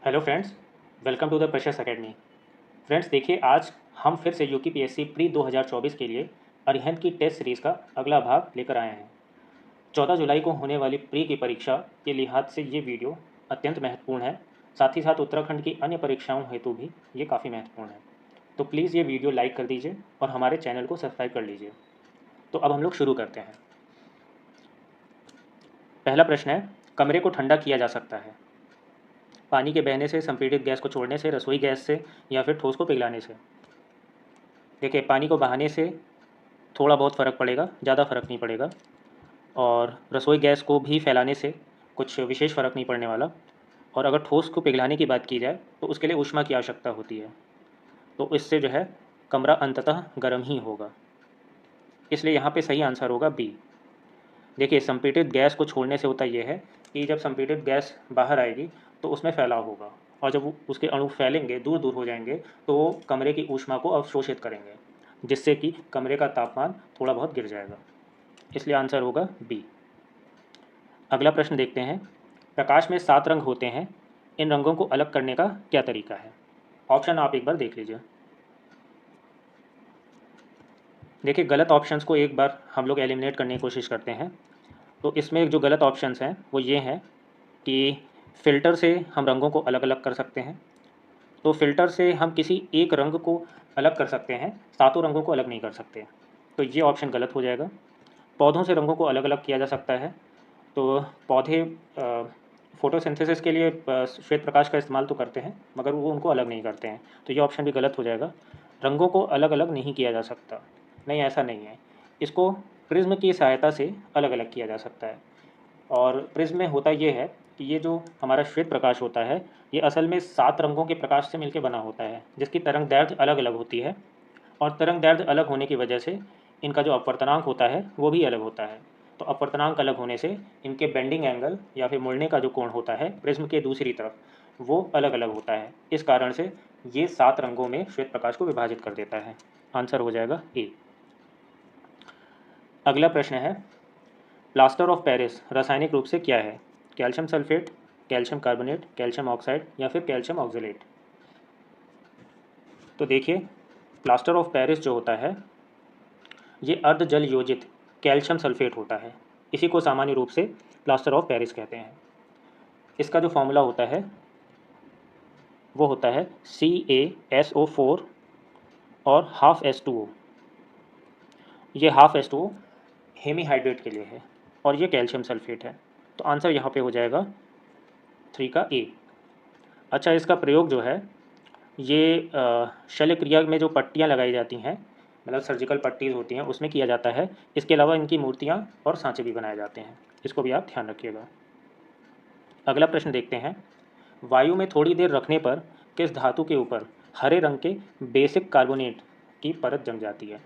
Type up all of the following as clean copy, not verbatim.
Hello friends, welcome to the pressures academy. Friends देखिए, आज हम फिर से यूपीपीएससी प्री 2024 के लिए अरिहंत की टेस्ट सीरीज़ का अगला भाग लेकर आए हैं। 14 जुलाई को होने वाली प्री की परीक्षा के लिहाज से ये वीडियो अत्यंत महत्वपूर्ण है। साथ ही साथ उत्तराखंड की अन्य परीक्षाओं हेतु भी ये काफ़ी महत्वपूर्ण है। तो प्लीज़ ये वीडियो लाइक कर दीजिए और हमारे चैनल को सब्सक्राइब कर लीजिए। तो अब हम लोग शुरू करते हैं। पहला प्रश्न है, कमरे को ठंडा किया जा सकता है पानी के बहने से, संपीड़ित गैस को छोड़ने से, रसोई गैस से या फिर ठोस को पिघलाने से। देखिए, पानी को बहाने से थोड़ा बहुत फ़र्क पड़ेगा, ज़्यादा फ़र्क नहीं पड़ेगा। और रसोई गैस को भी फैलाने से कुछ विशेष फ़र्क नहीं पड़ने वाला। और अगर ठोस को पिघलाने की बात की जाए तो उसके लिए ऊष्मा की आवश्यकता होती है, तो इससे जो है कमरा अंततः गर्म ही होगा। इसलिए यहाँ पे सही आंसर होगा बी। देखिए, संपीड़ित गैस को छोड़ने से होता यह है कि जब संपीड़ित गैस बाहर आएगी तो उसमें फैलाव होगा, और जब उसके अणु फैलेंगे, दूर दूर हो जाएंगे, तो वो कमरे की ऊष्मा को अवशोषित करेंगे, जिससे कि कमरे का तापमान थोड़ा बहुत गिर जाएगा। इसलिए आंसर होगा बी। अगला प्रश्न देखते हैं, प्रकाश में 7 रंग होते हैं, इन रंगों को अलग करने का क्या तरीका है। ऑप्शन आप एक बार देख लीजिए। देखिए, गलत ऑप्शंस को एक बार हम लोग एलिमिनेट करने की कोशिश करते हैं। तो इसमें जो गलत ऑप्शंस हैं वो ये हैं कि फ़िल्टर से हम रंगों को अलग अलग कर सकते हैं। तो फ़िल्टर से हम किसी एक रंग को अलग कर सकते हैं, सातों रंगों को अलग नहीं कर सकते। तो ये ऑप्शन गलत हो जाएगा। पौधों से रंगों को अलग अलग किया जा सकता है। तो पौधे फोटोसिंथेसिस के लिए श्वेत प्रकाश का इस्तेमाल तो करते हैं, मगर वो उनको अलग नहीं करते हैं। तो ये ऑप्शन भी गलत हो जाएगा। रंगों को अलग अलग नहीं किया जा सकता, नहीं, ऐसा नहीं है। इसको प्रिज्म की सहायता से अलग अलग किया जा सकता है। और प्रिज्म में होता ये है कि ये जो हमारा श्वेत प्रकाश होता है, ये असल में 7 रंगों के प्रकाश से मिलकर बना होता है, जिसकी तरंग दैर्ध्य अलग अलग होती है। और तरंग दैर्ध्य अलग होने की वजह से इनका जो अपवर्तनांक होता है वो भी अलग होता है। तो अपवर्तनांक अलग होने से इनके बेंडिंग एंगल या फिर मुड़ने का जो कोण होता है प्रिज्म के दूसरी तरफ, वो अलग अलग होता है। इस कारण से ये 7 रंगों में श्वेत प्रकाश को विभाजित कर देता है। आंसर हो जाएगा ए। अगला प्रश्न है, प्लास्टर ऑफ पेरिस रासायनिक रूप से क्या है। Calcium sulphate, calcium carbonate, calcium oxide या फिर कैल्शियम ऑक्जेलेट। तो देखिए, प्लास्टर ऑफ पेरिस जो होता है ये अर्ध जल योजित कैल्शियम सल्फेट होता है। इसी को सामान्य रूप से प्लास्टर ऑफ पेरिस कहते हैं। इसका जो फॉर्मूला होता है वो होता है CaSO4 और हाफ H2O। ये हाफ H2O हेमीहाइड्रेट के लिए है और ये कैल्शियम सल्फेट है। तो आंसर यहाँ पे हो जाएगा 3 का ए। अच्छा, इसका प्रयोग जो है ये शल्य क्रिया में जो पट्टियाँ लगाई जाती हैं, मतलब सर्जिकल पट्टीज होती हैं, उसमें किया जाता है। इसके अलावा इनकी मूर्तियाँ और सांचे भी बनाए जाते हैं। इसको भी आप ध्यान रखिएगा। अगला प्रश्न देखते हैं, वायु में थोड़ी देर रखने पर किस धातु के ऊपर हरे रंग के बेसिक कार्बोनेट की परत जम जाती है।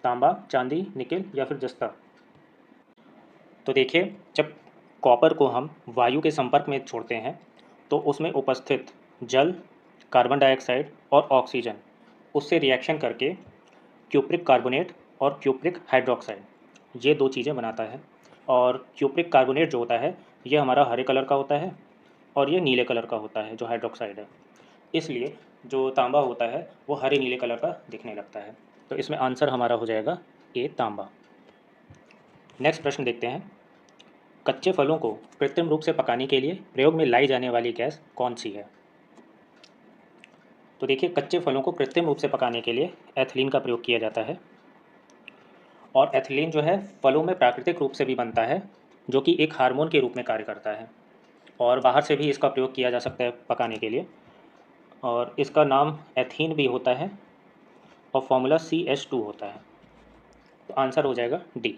तांबा, चांदी, निकेल या फिर जस्ता। तो देखिए, जब कॉपर को हम वायु के संपर्क में छोड़ते हैं तो उसमें उपस्थित जल, कार्बन डाइऑक्साइड और ऑक्सीजन उससे रिएक्शन करके क्यूप्रिक कार्बोनेट और क्यूप्रिक हाइड्रोक्साइड ये दो चीज़ें बनाता है। और क्यूप्रिक कार्बोनेट जो होता है ये हमारा हरे कलर का होता है और ये नीले कलर का होता है जो हाइड्रोक्साइड है। इसलिए जो तांबा होता है वो हरे नीले कलर का दिखने लगता है। तो इसमें आंसर हमारा हो जाएगा ए, तांबा। नेक्स्ट प्रश्न देखते हैं, कच्चे फलों को कृत्रिम रूप से पकाने के लिए प्रयोग में लाई जाने वाली गैस कौन सी है। तो देखिए, कच्चे फलों को कृत्रिम रूप से पकाने के लिए एथिलीन का प्रयोग किया जाता है। और एथिलीन जो है फलों में प्राकृतिक रूप से भी बनता है, जो कि एक हार्मोन के रूप में कार्य करता है। और बाहर से भी इसका प्रयोग किया जा सकता है पकाने के लिए, और इसका नाम एथीन भी होता है और फॉर्मूला CH2 होता है। तो आंसर हो जाएगा डी।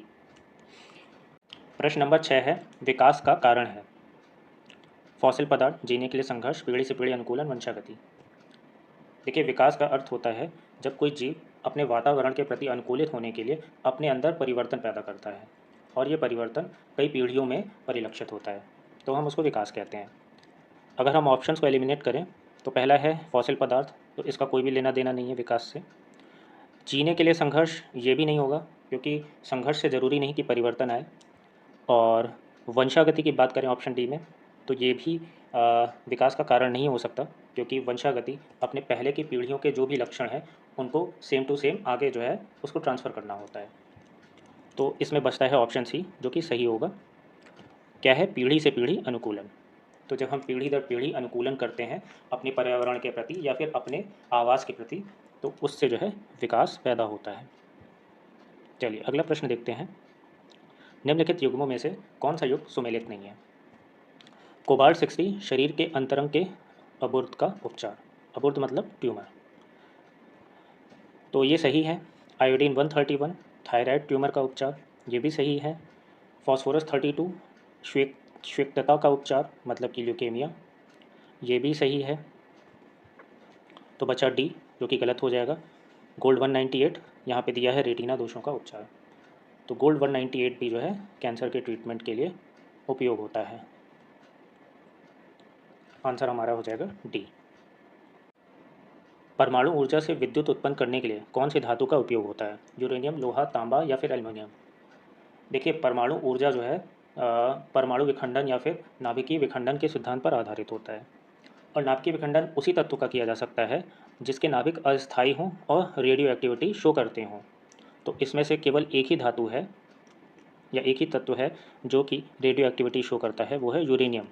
प्रश्न नंबर 6 है, विकास का कारण है। फॉसिल पदार्थ, जीने के लिए संघर्ष, पीढ़ी से पीढ़ी अनुकूलन, वंशागति। देखिए, विकास का अर्थ होता है जब कोई जीव अपने वातावरण के प्रति अनुकूलित होने के लिए अपने अंदर परिवर्तन पैदा करता है, और ये परिवर्तन कई पीढ़ियों में परिलक्षित होता है, तो हम उसको विकास कहते हैं। अगर हम ऑप्शंस को एलिमिनेट करें तो पहला है फॉसिल पदार्थ, तो इसका कोई भी लेना देना नहीं है विकास से। जीने के लिए संघर्ष, ये भी नहीं होगा, क्योंकि संघर्ष से ज़रूरी नहीं कि परिवर्तन आए। और वंशागति की बात करें ऑप्शन डी में, तो ये भी विकास का कारण नहीं हो सकता, क्योंकि वंशागति अपने पहले की पीढ़ियों के जो भी लक्षण हैं उनको सेम टू सेम आगे जो है उसको ट्रांसफ़र करना होता है। तो इसमें बचता है ऑप्शन सी, जो कि सही होगा। क्या है? पीढ़ी से पीढ़ी अनुकूलन। तो जब हम पीढ़ी दर पीढ़ी अनुकूलन करते हैं अपने पर्यावरण के प्रति या फिर अपने आवास के प्रति, तो उससे जो है विकास पैदा होता है। चलिए अगला प्रश्न देखते हैं। निम्नलिखित युग्मों में से कौन सा युग्म सुमेलित नहीं है? कोबाल्ट 60 शरीर के अंतरंग के अबुर्द का उपचार। अबुर्द मतलब ट्यूमर, तो ये सही है। आयोडीन 131 थायराइड ट्यूमर का उपचार, ये भी सही है। फॉस्फोरस 32 श्वेतता का उपचार मतलब कि ल्यूकेमिया, ये भी सही है। तो बचा डी, जो कि गलत हो जाएगा। गोल्ड 198 यहाँ पे दिया है रेटिना दोषों का उपचार, तो गोल्ड 198 भी जो है कैंसर के ट्रीटमेंट के लिए उपयोग होता है। आंसर हमारा हो जाएगा डी। परमाणु ऊर्जा से विद्युत उत्पन्न करने के लिए कौन सी धातु का उपयोग होता है? यूरेनियम, लोहा, तांबा या फिर एल्युमिनियम? देखिए परमाणु ऊर्जा जो है परमाणु विखंडन या फिर नाभिकीय विखंडन के सिद्धांत पर आधारित होता है। और नाभिकीय विखंडन उसी तत्व का किया जा सकता है जिसके नाभिक अस्थायी हों और रेडियो एक्टिविटी शो करते हों। तो इसमें से केवल एक ही धातु है या एक ही तत्व है जो कि रेडियो एक्टिविटी शो करता है, वो है यूरेनियम।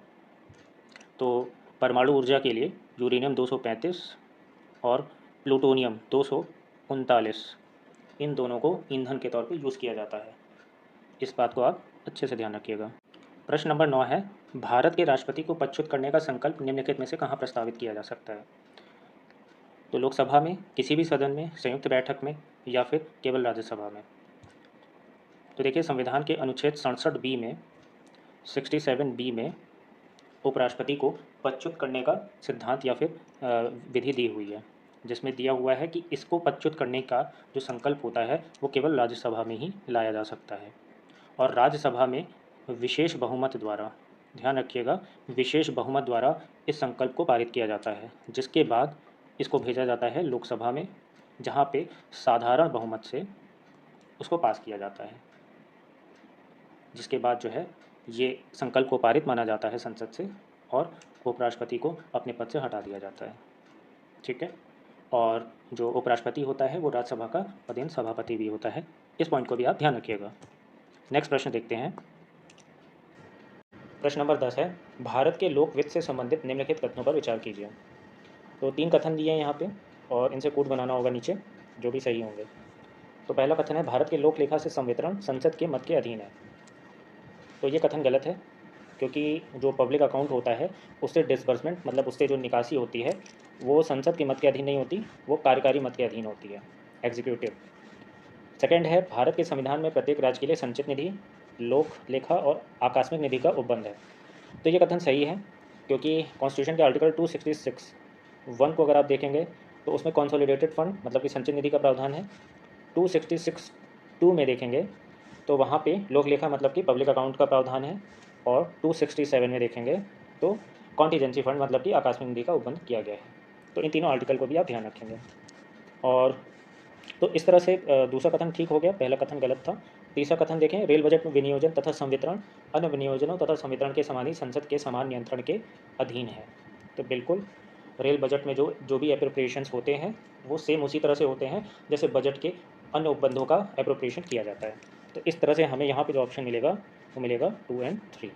तो परमाणु ऊर्जा के लिए यूरेनियम 235 और प्लूटोनियम 239, इन दोनों को ईंधन के तौर पे यूज़ किया जाता है। इस बात को आप अच्छे से ध्यान रखिएगा। प्रश्न नंबर 9 है, भारत के राष्ट्रपति को पदच्युत करने का संकल्प निम्नलिखित में से कहाँ प्रस्तावित किया जा सकता है? तो लोकसभा में, किसी भी सदन में, संयुक्त बैठक में या फिर केवल राज्यसभा में? तो देखिए संविधान के अनुच्छेद 67 बी में 67 बी में उपराष्ट्रपति को पदच्युत करने का सिद्धांत या फिर विधि दी हुई है, जिसमें दिया हुआ है कि इसको पदच्युत करने का जो संकल्प होता है वो केवल राज्यसभा में ही लाया जा सकता है। और राज्यसभा में विशेष बहुमत द्वारा, ध्यान रखिएगा, विशेष बहुमत द्वारा इस संकल्प को पारित किया जाता है, जिसके बाद इसको भेजा जाता है लोकसभा में, जहाँ पे साधारण बहुमत से उसको पास किया जाता है, जिसके बाद जो है ये संकल्प को पारित माना जाता है संसद से और उपराष्ट्रपति को अपने पद से हटा दिया जाता है। ठीक है, और जो उपराष्ट्रपति होता है वो राज्यसभा का पदेन सभापति भी होता है। इस पॉइंट को भी आप ध्यान रखिएगा। नेक्स्ट प्रश्न देखते हैं। प्रश्न नंबर 10 है, भारत के लोक वित्त से संबंधित निम्नलिखित कथनों पर विचार कीजिए। तो 3 कथन दिए हैं यहाँ पे और इनसे कूट बनाना होगा नीचे, जो भी सही होंगे। तो पहला कथन है, भारत के लोक लेखा से संवितरण संसद के मत के अधीन है। तो ये कथन गलत है, क्योंकि जो पब्लिक अकाउंट होता है उससे डिसबर्समेंट मतलब उससे जो निकासी होती है वो संसद के मत के अधीन नहीं होती, वो कार्यकारी मत के अधीन होती है, एग्जीक्यूटिव। सेकंड है, भारत के संविधान में प्रत्येक राज्य के लिए संचित निधि, लोक लेखा और आकस्मिक निधि का उपबंध है। तो ये कथन सही है, क्योंकि कॉन्स्टिट्यूशन के आर्टिकल 266(1) को अगर आप देखेंगे तो उसमें कंसोलिडेटेड फंड मतलब कि संचित निधि का प्रावधान है। 266(2) में देखेंगे तो वहाँ पे लोक लेखा मतलब कि पब्लिक अकाउंट का प्रावधान है, और 267 में देखेंगे तो कॉन्टीजेंसी फंड मतलब कि आकस्मिक निधि का उपबंध किया गया है। तो इन तीनों आर्टिकल को भी आप ध्यान रखेंगे। और तो इस तरह से दूसरा कथन ठीक हो गया, पहला कथन गलत था। तीसरा कथन देखें, रेल बजट में विनियोजन तथा संवितरण अन्य विनियोजनों तथा संवितरण के समान ही संसद के समान नियंत्रण के अधीन है। तो बिल्कुल रेल बजट में जो जो भी एप्रोप्रिएशंस होते हैं वो सेम उसी तरह से होते हैं जैसे बजट के अन्य उपबंधों का एप्रोप्रिएशन किया जाता है। तो इस तरह से हमें यहाँ पे जो ऑप्शन मिलेगा वो मिलेगा 2 और 3।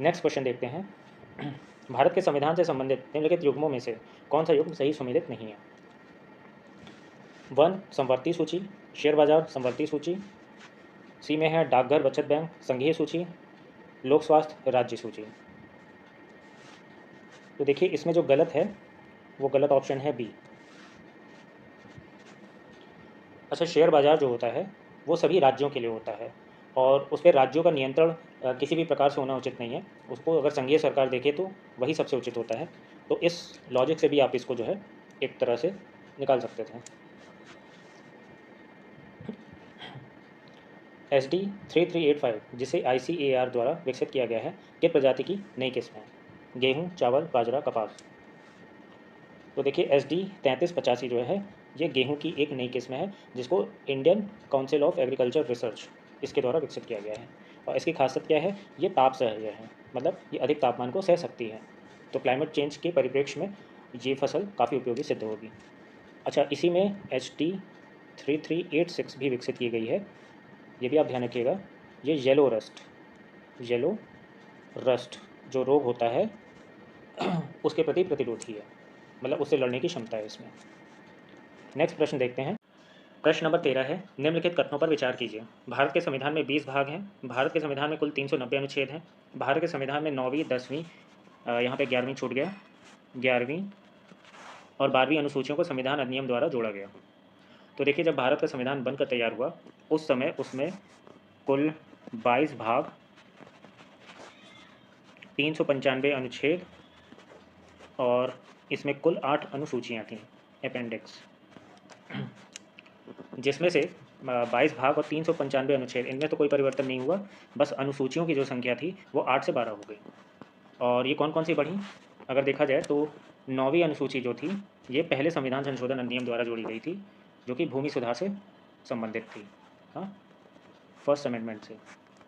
नेक्स्ट क्वेश्चन देखते हैं। भारत के संविधान से संबंधित निम्नलिखित युग्मों में से कौन सा युग्म सही सुमेलित नहीं है? 1 संवर्ती सूची, शेयर बाजार संवर्ती सूची, सी में है डाकघर बचत बैंक संघीय सूची, लोक स्वास्थ्य राज्य सूची। तो देखिए इसमें जो गलत है वो गलत ऑप्शन है बी। अच्छा, शेयर बाजार जो होता है वो सभी राज्यों के लिए होता है और उस पर राज्यों का नियंत्रण किसी भी प्रकार से होना उचित नहीं है। उसको अगर संघीय सरकार देखे तो वही सबसे उचित होता है। तो इस लॉजिक से भी आप इसको जो है एक तरह से निकाल सकते थे। SD 3385 जिसे ICAR द्वारा विकसित किया गया है, किस प्रजाति की नई किस्म है? गेहूँ, चावल, बाजरा, कपास। तो देखिए SD 3385 जो है ये गेहूं की एक नई किस्म है जिसको Indian council of agriculture research इसके द्वारा विकसित किया गया है। और इसकी खासियत क्या है? ये ताप सहज है। मतलब ये अधिक तापमान को सह सकती है। तो क्लाइमेट चेंज के परिप्रेक्ष्य में ये फसल काफ़ी उपयोगी सिद्ध होगी। अच्छा, इसी में HT3386 भी विकसित की गई है, ये भी आप ध्यान रखिएगा। ये येलो रस्ट जो रोग होता है उसके प्रति प्रतिरोधी है, मतलब उससे लड़ने की क्षमता है इसमें। नेक्स्ट प्रश्न देखते हैं। प्रश्न नंबर 13 है, निम्नलिखित कथनों पर विचार कीजिए। भारत के संविधान में 20 भाग हैं। भारत के संविधान में कुल 390 अनुच्छेद हैं। भारत के संविधान में 9वीं 10वीं यहाँ पे 11वीं छूट गया, 11वीं और 12वीं अनुसूचियों को संविधान अधिनियम द्वारा जोड़ा गया। तो देखिए, जब भारत का संविधान बनकर तैयार हुआ उस समय उसमें कुल 22 भाग, 395 अनुच्छेद और इसमें कुल 8 अनुसूचियाँ थीं, अपेंडिक्स, जिसमें से 22 भाग और 395 अनुच्छेद, इनमें तो कोई परिवर्तन नहीं हुआ, बस अनुसूचियों की जो संख्या थी वो 8 से 12 हो गई। और ये कौन कौन सी बढ़ी? अगर देखा जाए तो 9वीं अनुसूची जो थी ये पहले संविधान संशोधन अधिनियम द्वारा जोड़ी गई थी, जो कि भूमि सुधार से संबंधित थी। हाँ, फर्स्ट अमेंडमेंट से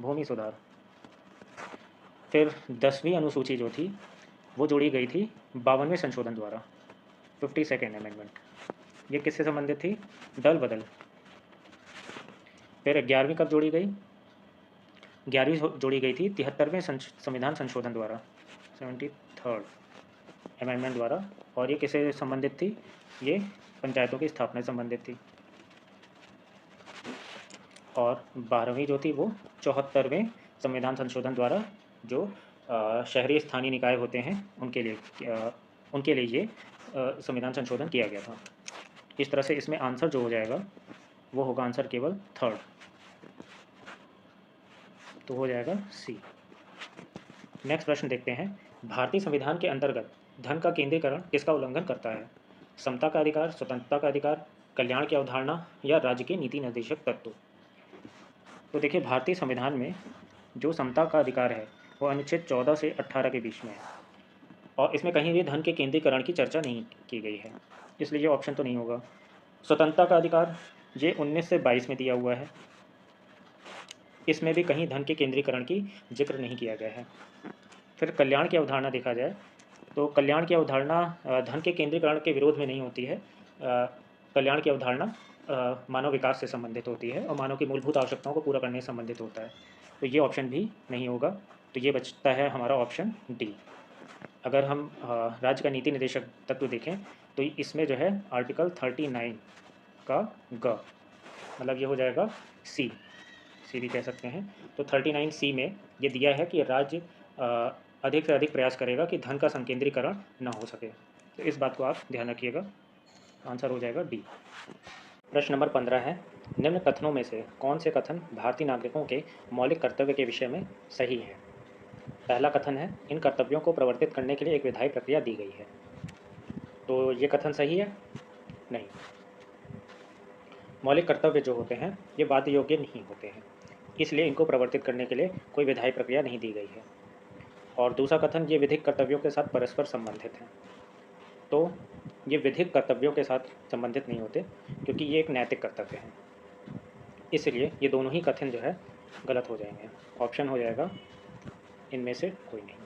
भूमि सुधार। फिर 10वीं अनुसूची जो थी वो जोड़ी गई थी 52वें संशोधन द्वारा, 52nd अमेंडमेंट। ये किससे संबंधित थी? दल बदल। फिर 11वीं कब जोड़ी गई? 11वीं जोड़ी गई थी 73वें संविधान संशोधन द्वारा, 73rd अमेंडमेंट द्वारा। और ये किससे संबंधित थी? ये पंचायतों की स्थापना से संबंधित थी। और 12वीं जो थी वो 74वें संविधान संशोधन द्वारा, जो शहरी स्थानीय निकाय होते हैं उनके लिए ये संविधान संशोधन किया गया था। इस तरह से इसमें आंसर जो हो जाएगा वो होगा आंसर केवल 3rd, तो हो जाएगा सी। नेक्स्ट प्रश्न देखते हैं। भारतीय संविधान के अंतर्गत धन का केंद्रीकरण किसका उल्लंघन करता है? समता का अधिकार, स्वतंत्रता का अधिकार, कल्याण की अवधारणा या राज्य के नीति निर्देशक तत्व? तो देखिए, भारतीय संविधान में जो समता का अधिकार है वो अनुच्छेद 14 से 18 के बीच में है, और इसमें कहीं भी धन के केंद्रीकरण की चर्चा नहीं की गई है, इसलिए ये ऑप्शन तो नहीं होगा। स्वतंत्रता का अधिकार ये 19 से 22 में दिया हुआ है, इसमें भी कहीं धन के केंद्रीकरण की जिक्र नहीं किया गया है। फिर कल्याण की अवधारणा देखा जाए तो कल्याण की अवधारणा धन के केंद्रीकरण के विरोध में नहीं होती है। कल्याण की अवधारणा मानव विकास से संबंधित होती है और मानव की मूलभूत आवश्यकताओं को पूरा करने से संबंधित होता है, तो ये ऑप्शन भी नहीं होगा। तो ये बचता है हमारा ऑप्शन डी। अगर हम राज्य का नीति निर्देशक तत्व देखें तो इसमें जो है आर्टिकल 39 का ग, मतलब ये हो जाएगा सी भी कह सकते हैं। तो 39C में ये दिया है कि राज्य अधिक से अधिक प्रयास करेगा कि धन का संकेंद्रीकरण न हो सके। तो इस बात को आप ध्यान रखिएगा, आंसर हो जाएगा डी। प्रश्न नंबर 15 है, निम्न कथनों में से कौन से कथन भारतीय नागरिकों के मौलिक कर्तव्य के विषय में सही है? पहला कथन है, इन कर्तव्यों को प्रवर्तित करने के लिए एक विधायी प्रक्रिया दी गई है। तो ये कथन सही है? नहीं। मौलिक कर्तव्य जो होते हैं ये वाद्य योग्य नहीं होते हैं, इसलिए इनको प्रवर्तित करने के लिए कोई विधायी प्रक्रिया नहीं दी गई है। और दूसरा कथन, ये विधिक कर्तव्यों के साथ परस्पर संबंधित हैं। तो ये विधिक कर्तव्यों के साथ संबंधित नहीं होते, क्योंकि ये एक नैतिक कर्तव्य है, इसलिए ये दोनों ही कथन जो है गलत हो जाएंगे। ऑप्शन हो जाएगा इनमें से कोई नहीं।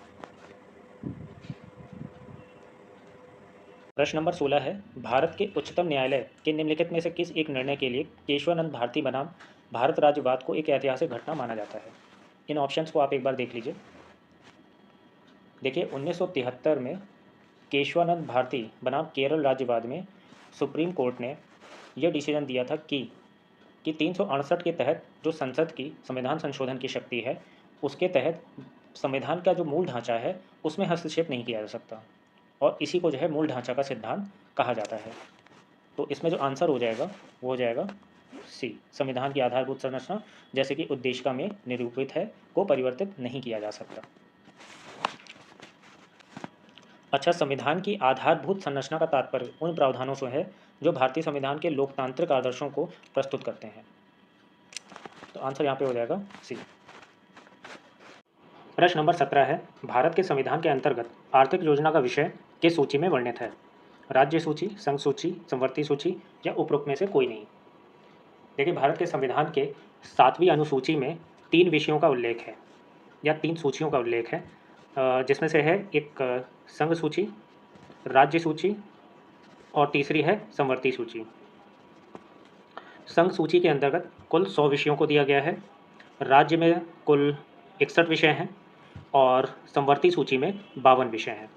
प्रश्न नंबर 16 है, भारत के उच्चतम न्यायालय के निम्नलिखित में से किस एक निर्णय के लिए केशवानंद भारती बनाम भारत राज्यवाद को एक ऐतिहासिक घटना माना जाता है? इन ऑप्शंस को आप एक बार देख लीजिए। देखिए, 1973 में केशवानंद भारती बनाम केरल राज्यवाद में सुप्रीम कोर्ट ने यह डिसीजन दिया था कि 368 के तहत जो संसद की संविधान संशोधन की शक्ति है उसके तहत संविधान का जो मूल ढांचा है उसमें हस्तक्षेप नहीं किया जा सकता, और इसी को जो है मूल ढांचा का सिद्धांत कहा जाता है। तो इसमें जो आंसर हो जाएगा वो हो जाएगा सी, संविधान की आधारभूत संरचना जैसे कि उद्देशिका में निरूपित है को परिवर्तित नहीं किया जा सकता। अच्छा, संविधान की आधारभूत संरचना का तात्पर्य उन प्रावधानों से है जो भारतीय संविधान के लोकतांत्रिक आदर्शों को प्रस्तुत करते हैं। तो आंसर यहाँ पे हो जाएगा सी। प्रश्न नंबर 17 है, भारत के संविधान के अंतर्गत आर्थिक योजना का विषय किस सूची में वर्णित है? राज्य सूची, संघ सूची, समवर्ती सूची या उपरोक्त में से कोई नहीं? देखिए, भारत के संविधान के 7वीं अनुसूची में 3 विषयों का उल्लेख है या 3 सूचियों का उल्लेख है। जिसमें से है एक संघ सूची, राज्य सूची और तीसरी है समवर्ती सूची। संघ सूची के अंतर्गत कुल 100 विषयों को दिया गया है, राज्य में कुल 61 विषय हैं और समवर्ती सूची में 52 विषय हैं।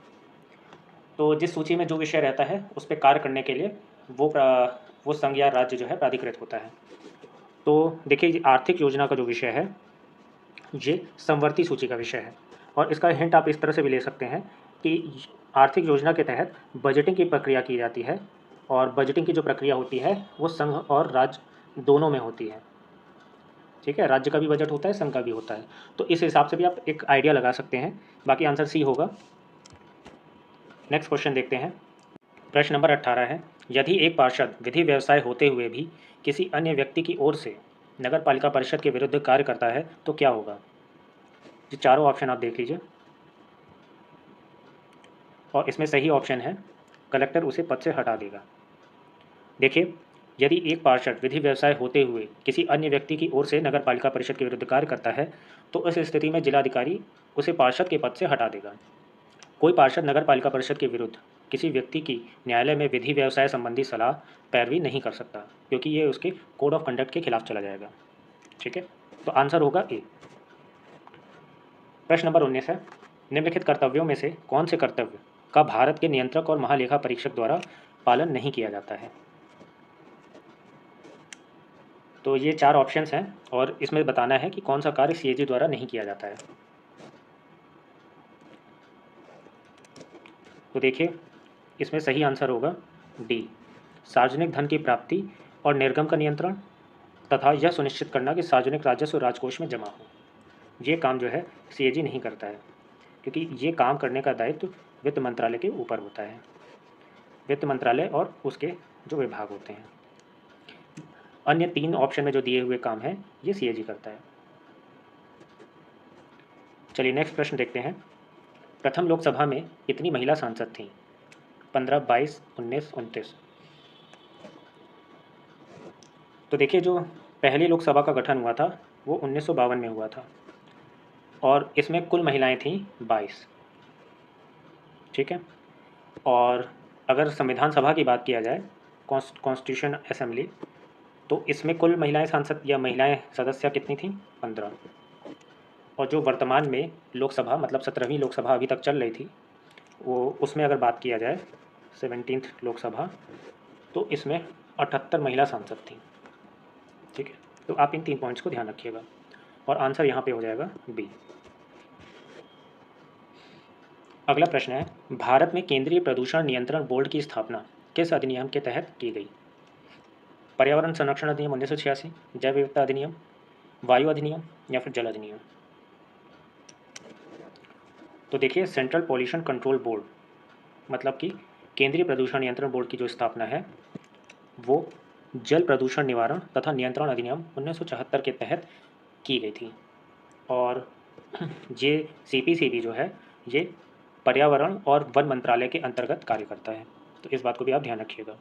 तो जिस सूची में जो विषय रहता है उस पर कार्य करने के लिए वो संघ या राज्य जो है प्राधिकृत होता है। तो देखिए, आर्थिक योजना का जो विषय है ये समवर्ती सूची का विषय है, और इसका हिंट आप इस तरह से भी ले सकते हैं कि आर्थिक योजना के तहत बजटिंग की प्रक्रिया की जाती है, और बजटिंग की जो प्रक्रिया होती है वो संघ और राज्य दोनों में होती है। ठीक है, राज्य का भी बजट होता है, संघ का भी होता है। तो इस हिसाब से भी आप एक आइडिया लगा सकते हैं। बाकी आंसर सी होगा। नेक्स्ट क्वेश्चन देखते हैं। प्रश्न नंबर 18 है, यदि एक पार्षद विधि व्यवसाय होते हुए भी किसी अन्य व्यक्ति की ओर से नगर पालिका परिषद के विरुद्ध कार्य करता है तो क्या होगा? ये चारों ऑप्शन आप देख लीजिए, और इसमें सही ऑप्शन है कलेक्टर उसे पद से हटा देगा। देखिए, यदि एक पार्षद विधि व्यवसाय होते हुए किसी अन्य व्यक्ति की ओर से नगर पालिका परिषद के विरुद्ध कार्य करता है तो उस स्थिति में जिलाधिकारी उसे पार्षद के पद से हटा देगा। कोई पार्षद नगर पालिका परिषद के विरुद्ध किसी व्यक्ति की न्यायालय में विधि व्यवसाय संबंधी सलाह पैरवी नहीं कर सकता, क्योंकि ये उसके कोड ऑफ कंडक्ट के खिलाफ चला जाएगा। ठीक है, तो आंसर होगा ए। प्रश्न नंबर 19 है, निम्नलिखित कर्तव्यों में से कौन से कर्तव्य का भारत के नियंत्रक और महालेखा परीक्षक द्वारा पालन नहीं किया जाता है? तो ये 4 ऑप्शंस हैं और इसमें बताना है कि कौन सा कार्य सीएजी द्वारा नहीं किया जाता है। तो देखिए, इसमें सही आंसर होगा डी, सार्वजनिक धन की प्राप्ति और निर्गम का नियंत्रण तथा यह सुनिश्चित करना कि सार्वजनिक राजस्व राजकोष में जमा हो। ये काम जो है सीएजी नहीं करता है, क्योंकि ये काम करने का दायित्व वित्त मंत्रालय के ऊपर होता है। वित्त मंत्रालय और उसके जो विभाग होते हैं, अन्य 3 ऑप्शन में जो दिए हुए काम हैं ये सीएजी करता है। चलिए नेक्स्ट प्रश्न देखते हैं। प्रथम लोकसभा में कितनी महिला सांसद थीं? 15, 22, 19, 29। तो देखिए, जो पहली लोकसभा का गठन हुआ था वो 1952 में हुआ था, और इसमें कुल महिलाएं थीं 22। ठीक है, और अगर संविधान सभा की बात किया जाए, कॉन्स्टिट्यूशन असेंबली, तो इसमें कुल महिलाएं सांसद या महिलाएं सदस्य कितनी थीं? 15। और जो वर्तमान में लोकसभा, मतलब 17वीं लोकसभा अभी तक चल रही थी, वो उसमें अगर बात किया जाए 17th लोकसभा, तो इसमें 78 महिला सांसद थीं। ठीक है, तो आप इन 3 पॉइंट्स को ध्यान रखिएगा, और आंसर यहाँ पे हो जाएगा बी। अगला प्रश्न है, भारत में केंद्रीय प्रदूषण नियंत्रण बोर्ड की स्थापना किस अधिनियम के तहत की गई? पर्यावरण संरक्षण अधिनियम 1986, जैव विविधता अधिनियम, वायु अधिनियम या फिर जल अधिनियम? तो देखिए, सेंट्रल पॉल्यूशन कंट्रोल बोर्ड, मतलब कि केंद्रीय प्रदूषण नियंत्रण बोर्ड की जो स्थापना है वो जल प्रदूषण निवारण तथा नियंत्रण अधिनियम 1974 के तहत की गई थी। और ये सीपीसीबी जो है ये पर्यावरण और वन मंत्रालय के अंतर्गत कार्य करता है, तो इस बात को भी आप ध्यान रखिएगा।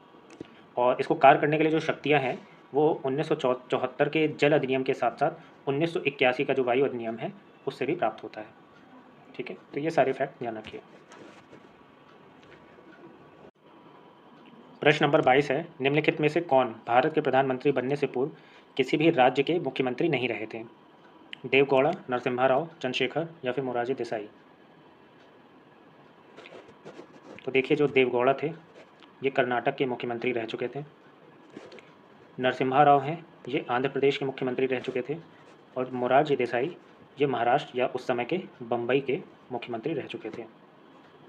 और इसको कार्य करने के लिए जो शक्तियाँ हैं वो 1974 के जल अधिनियम के साथ साथ 1981 का जो वायु अधिनियम है उससे भी प्राप्त होता है। ठीक है, तो ये सारे फैक्ट ध्यान रखिए। प्रश्न नंबर 22 है, निम्नलिखित में से कौन भारत के प्रधानमंत्री बनने से पूर्व किसी भी राज्य के मुख्यमंत्री नहीं रहे थे? देवगौड़ा, नरसिम्हा राव, चंद्रशेखर या फिर मोरारजी देसाई? तो देखिए, जो देवगौड़ा थे ये कर्नाटक के मुख्यमंत्री रह चुके थे। नरसिम्हा राव हैं, ये आंध्र प्रदेश के मुख्यमंत्री रह चुके थे। और मोरारजी देसाई ये महाराष्ट्र या उस समय के बम्बई के मुख्यमंत्री रह चुके थे।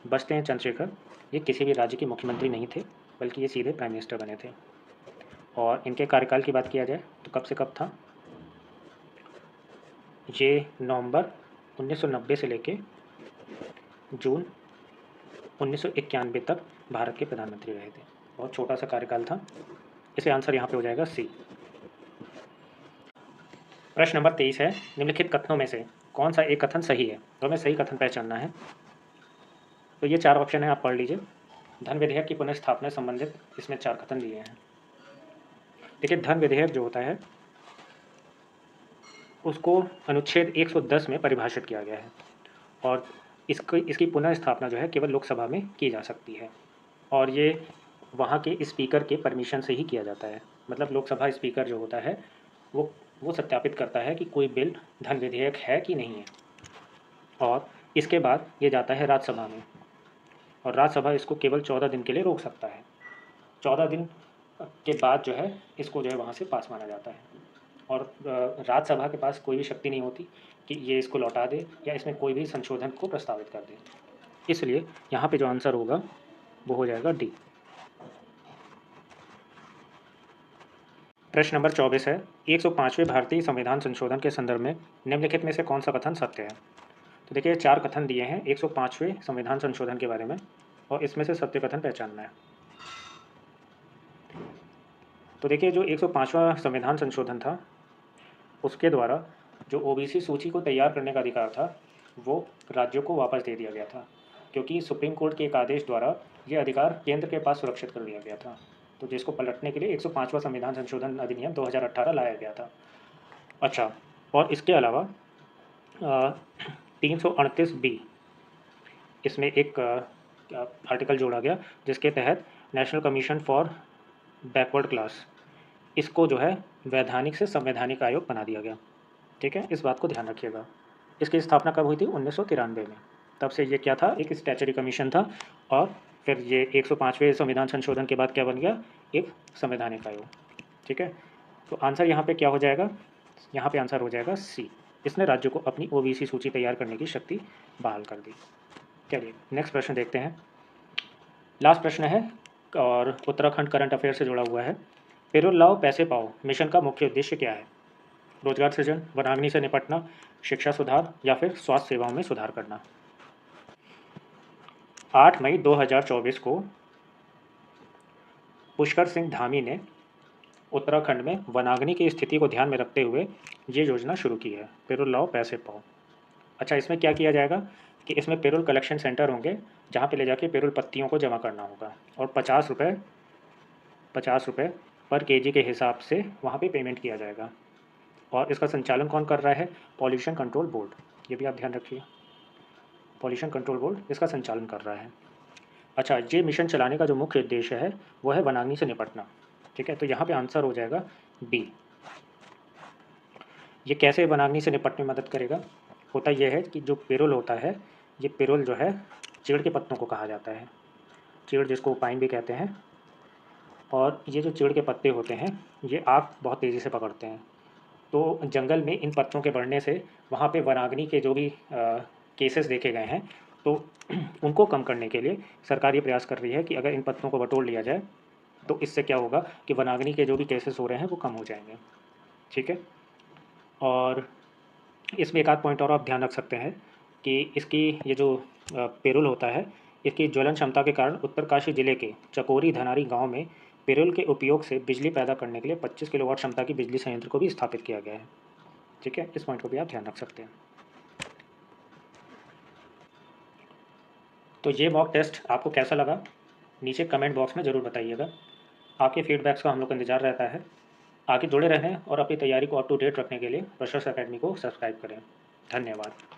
बचते हैं चंद्रशेखर, ये किसी भी राज्य के मुख्यमंत्री नहीं थे, बल्कि ये सीधे प्राइम मिनिस्टर बने थे। और इनके कार्यकाल की बात किया जाए तो कब से कब था? ये नवंबर 1990 से लेके जून 1991 तक भारत के प्रधानमंत्री रहे थे। बहुत छोटा सा कार्यकाल था, इसलिए आंसर यहाँ पे हो जाएगा सी। प्रश्न नंबर 23 है, निम्नलिखित कथनों में से कौन सा एक कथन सही है? तो हमें सही कथन पहचानना है। तो ये 4 ऑप्शन है, आप पढ़ लीजिए। धन विधेयक की पुनर्स्थापना संबंधित इसमें 4 कथन दिए हैं। देखिए, धन विधेयक जो होता है उसको अनुच्छेद 110 में परिभाषित किया गया है, और इसकी पुनः स्थापना जो है केवल लोकसभा में की जा सकती है, और ये वहाँ के स्पीकर के परमिशन से ही किया जाता है। मतलब लोकसभा स्पीकर जो होता है वो सत्यापित करता है कि कोई बिल धन विधेयक है कि नहीं है, और इसके बाद ये जाता है राज्यसभा में, और राज्यसभा इसको केवल 14 दिन के लिए रोक सकता है। 14 दिन के बाद जो है इसको जो है वहाँ से पास माना जाता है, और राज्यसभा के पास कोई भी शक्ति नहीं होती कि ये इसको लौटा दे या इसमें कोई भी संशोधन को प्रस्तावित कर दे। इसलिए यहाँ पे जो आंसर होगा वो हो जाएगा डी। प्रश्न नंबर 24 है, 105वें भारतीय संविधान संशोधन के संदर्भ में निम्नलिखित में से कौन सा कथन सत्य है। तो देखिए 4 कथन दिए हैं 105वें संविधान संशोधन के बारे में, और इसमें से सत्य कथन पहचानना है। तो देखिए जो 105वां संविधान संशोधन था उसके द्वारा जो ओबीसी सूची को तैयार करने का अधिकार था वो राज्यों को वापस दे दिया गया था, क्योंकि सुप्रीम कोर्ट के एक आदेश द्वारा ये अधिकार केंद्र के पास सुरक्षित कर दिया गया था। तो जिसको पलटने के लिए 105वां संविधान संशोधन अधिनियम 2018 लाया गया था। अच्छा, और इसके अलावा 338B इसमें एक आर्टिकल जोड़ा गया जिसके तहत national commission for backward class इसको जो है वैधानिक से संवैधानिक आयोग बना दिया गया। ठीक है, इस बात को ध्यान रखिएगा। इसकी स्थापना कब हुई थी? 1993 में। तब से ये क्या था? एक स्टैचुटरी कमीशन था, और फिर ये 105वें संविधान संशोधन के बाद क्या बन गया? एक संवैधानिक आयोग। ठीक है, तो आंसर यहाँ पे क्या हो जाएगा? यहाँ पे आंसर हो जाएगा सी। इसने राज्यों को अपनी ओबीसी सूची तैयार करने की शक्ति बहाल कर दी। चलिए नेक्स्ट प्रश्न देखते हैं। लास्ट प्रश्न है और उत्तराखंड करंट अफेयर से जुड़ा हुआ है। पेरोल लाओ पैसे पाओ मिशन का मुख्य उद्देश्य क्या है? रोजगार सृजन, वनाग्नि से निपटना, शिक्षा सुधार या फिर स्वास्थ्य सेवाओं में सुधार करना। 8 मई 2024 को पुष्कर सिंह धामी ने उत्तराखंड में वनाग्नि की स्थिति को ध्यान में रखते हुए ये योजना शुरू की है, पेरोल लाओ पैसे पाओ। अच्छा, इसमें क्या किया जाएगा कि इसमें पेरोल कलेक्शन सेंटर होंगे जहाँ पे ले जाके पेरोल पत्तियों को जमा करना होगा, और 50 रुपये पर केजी के हिसाब से वहाँ पे पेमेंट किया जाएगा। और इसका संचालन कौन कर रहा है? Pollution control board. ये भी आप ध्यान रखिए, पॉल्यूशन कंट्रोल बोर्ड इसका संचालन कर रहा है। अच्छा, ये मिशन चलाने का जो मुख्य उद्देश्य है वो है वनाग्नि से निपटना। ठीक है, तो यहाँ पे आंसर हो जाएगा बी। ये कैसे वनाग्नि से निपटने में मदद करेगा? होता यह है कि जो पेरोल होता है, ये पेरोल जो है चीड़ के पत्तों को कहा जाता है, चीड़ जिसको पाइन भी कहते हैं। और ये जो चीड़ के पत्ते होते हैं ये आग बहुत तेज़ी से पकड़ते हैं, तो जंगल में इन पत्तों के बढ़ने से वहाँ पे वनाग्नि के जो भी केसेस देखे गए हैं तो उनको कम करने के लिए सरकार ये प्रयास कर रही है कि अगर इन पत्तों को बटोर लिया जाए तो इससे क्या होगा कि वनाग्नि के जो भी केसेस हो रहे हैं वो कम हो जाएंगे। ठीक है, और इसमें एक आध पॉइंट और आप ध्यान रख सकते हैं कि इसकी ये जो पेरोल होता है इसकी ज्वलन क्षमता के कारण उत्तरकाशी जिले के चकोरी धनारी गांव में पेरोल के उपयोग से बिजली पैदा करने के लिए 25 किलोवाट क्षमता की बिजली संयंत्र को भी स्थापित किया गया है। ठीक है, इस पॉइंट को भी आप ध्यान रख सकते हैं। तो ये मॉक टेस्ट आपको कैसा लगा नीचे कमेंट बॉक्स में ज़रूर बताइएगा। आपके फीडबैक्स का हम लोग का इंतजार रहता है। आगे जुड़े रहें और अपनी तैयारी को अप टू डेट रखने के लिए फ्रेशर्स एकेडमी को सब्सक्राइब करें। धन्यवाद।